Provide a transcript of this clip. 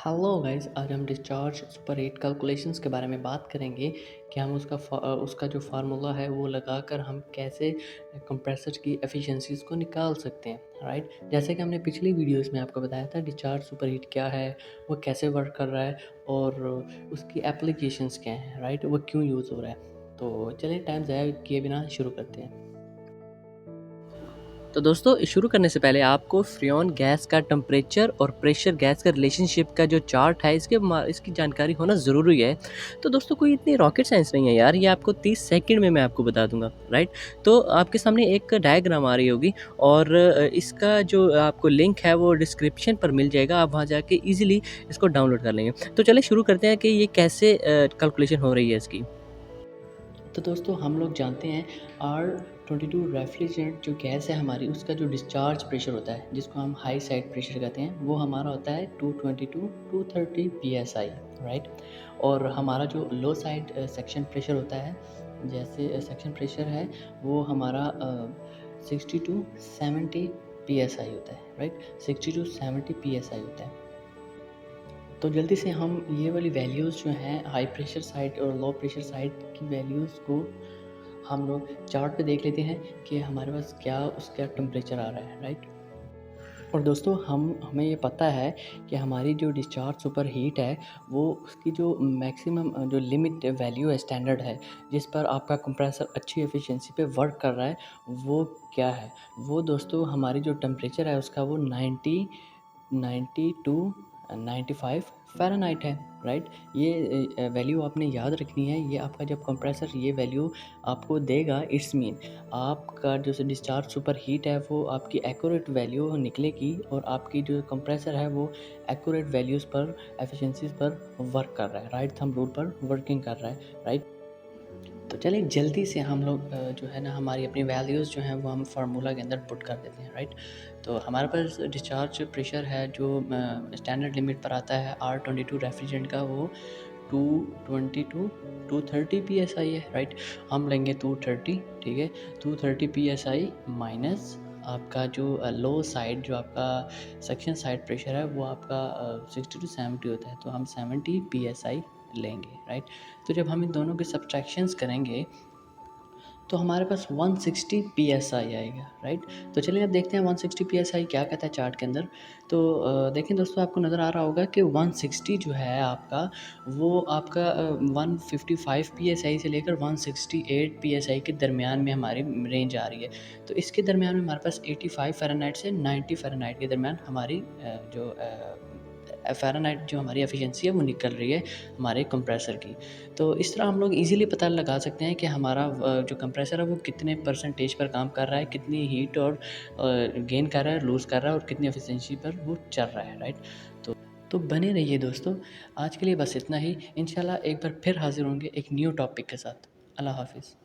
Hello guys, आज हम discharge super heat calculations के बारे में बात करेंगे कि हम उसका जो फार्मूला है वो लगाकर हम कैसे कंप्रेसर की एफिशिएंसीज को निकाल सकते हैं। राइट, जैसे कि हमने पिछली वीडियोस में आपको बताया था डिस्चार्ज सुपर हीट क्या है, वो कैसे वर्क कर रहा है और उसकी एप्लीकेशंस क्या हैं। राइट, वो क्यों यूज़ हो रहा है। तो चलिए टाइम ज़ाया किए बिना शुरू करते हैं। तो दोस्तों, शुरू करने से पहले आपको फ्रियोन गैस का टेम्परेचर और प्रेशर गैस का रिलेशनशिप का जो चार्ट है इसकी जानकारी होना ज़रूरी है। तो दोस्तों, कोई इतनी रॉकेट साइंस नहीं है यार, ये आपको 30 सेकंड में मैं आपको बता दूंगा। राइट, तो आपके सामने एक डायग्राम आ रही होगी और इसका जो आपको लिंक है वो डिस्क्रिप्शन पर मिल जाएगा, आप वहाँ जाके ईजिली इसको डाउनलोड कर लेंगे। तो चलिए शुरू करते हैं कि ये कैसे कैलकुलेशन हो रही है इसकी। तो दोस्तों, हम लोग जानते हैं R22 रेफ्रिजरेंट जो गैस है हमारी, उसका जो डिस्चार्ज प्रेशर होता है जिसको हम हाई साइड प्रेशर कहते हैं, वो हमारा होता है 222-230 PSI। राइट, और हमारा जो लो साइड सेक्शन प्रेशर होता है, जैसे सेक्शन प्रेशर है वो हमारा 60-70 PSI होता है। राइट, 60-70 PSI होता है। तो जल्दी से हम ये वाली वैल्यूज़ जो हैं हाई प्रेशर साइड और लो प्रेशर साइड की वैल्यूज़ को हम लोग चार्ट पे देख लेते हैं कि हमारे पास क्या उसका टेम्परेचर आ रहा है। राइट, और दोस्तों हमें ये पता है कि हमारी जो डिस्चार्ज सुपर हीट है वो उसकी जो मैक्सिमम जो लिमिट वैल्यू है, स्टैंडर्ड है, जिस पर आपका कंप्रेसर अच्छी एफिशिएंसी पे वर्क कर रहा है, वो क्या है। वो दोस्तों हमारी जो टेम्परेचर है उसका वो 90 टू 95 फ़ारेनहाइट है। राइट, ये वैल्यू आपने याद रखनी है। ये आपका जब कंप्रेसर ये वैल्यू आपको देगा, इट्स मीन आपका जो डिस्चार्ज सुपर हीट है वो आपकी एक्यूरेट वैल्यू निकलेगी और आपकी जो कंप्रेसर है वो एक्यूरेट वैल्यूज़ पर, एफिशिएंसीज पर वर्क कर रहा है। राइट, थंब रूल पर वर्किंग कर रहा है। राइट, तो चलिए जल्दी से हम लोग जो है ना हमारी अपनी वैल्यूज़ जो हैं वो हम फार्मूला के अंदर पुट कर देते हैं। राइट, तो हमारे पास डिस्चार्ज प्रेशर है जो स्टैंडर्ड लिमिट पर आता है R22 रेफ्रिजरेंट का, वो 220-230 PSI है। राइट, हम लेंगे 230। ठीक है, 230 PSI माइनस आपका जो लो साइड जो आपका सेक्शन साइड प्रेशर है वो आपका 60-70 होता है, तो हम 70 PSI लेंगे। राइट, तो जब हम इन दोनों के सब्ट्रैक्शंस करेंगे तो हमारे पास 160 PSI आएगा। राइट, तो चलिए अब देखते हैं 160 PSI क्या कहता है चार्ट के अंदर। तो देखें दोस्तों, आपको नज़र आ रहा होगा कि 160 जो है आपका, वो आपका 155 PSI से लेकर 168 PSI के दरमियान में हमारी रेंज आ रही है। तो इसके दरमियान में हमारे पास 85 फ़ारेनहाइट से 90 फ़ारेनहाइट के दरमियान हमारी जो फ़ारेनहाइट जो हमारी एफिशिएंसी है वो निकल रही है हमारे कंप्रेसर की। तो इस तरह हम लोग ईज़िली पता लगा सकते हैं कि हमारा जो कंप्रेसर है वो कितने परसेंटेज पर काम कर रहा है, कितनी हीट और गेन कर रहा है, लूज़ कर रहा है और कितनी एफिशिएंसी पर वो चल रहा है। राइट, तो बने रहिए दोस्तों। आज के लिए बस इतना ही। इंशाल्लाह एक बार फिर हाज़िर होंगे एक न्यू टॉपिक के साथ। अल्लाह हाफ़िज़।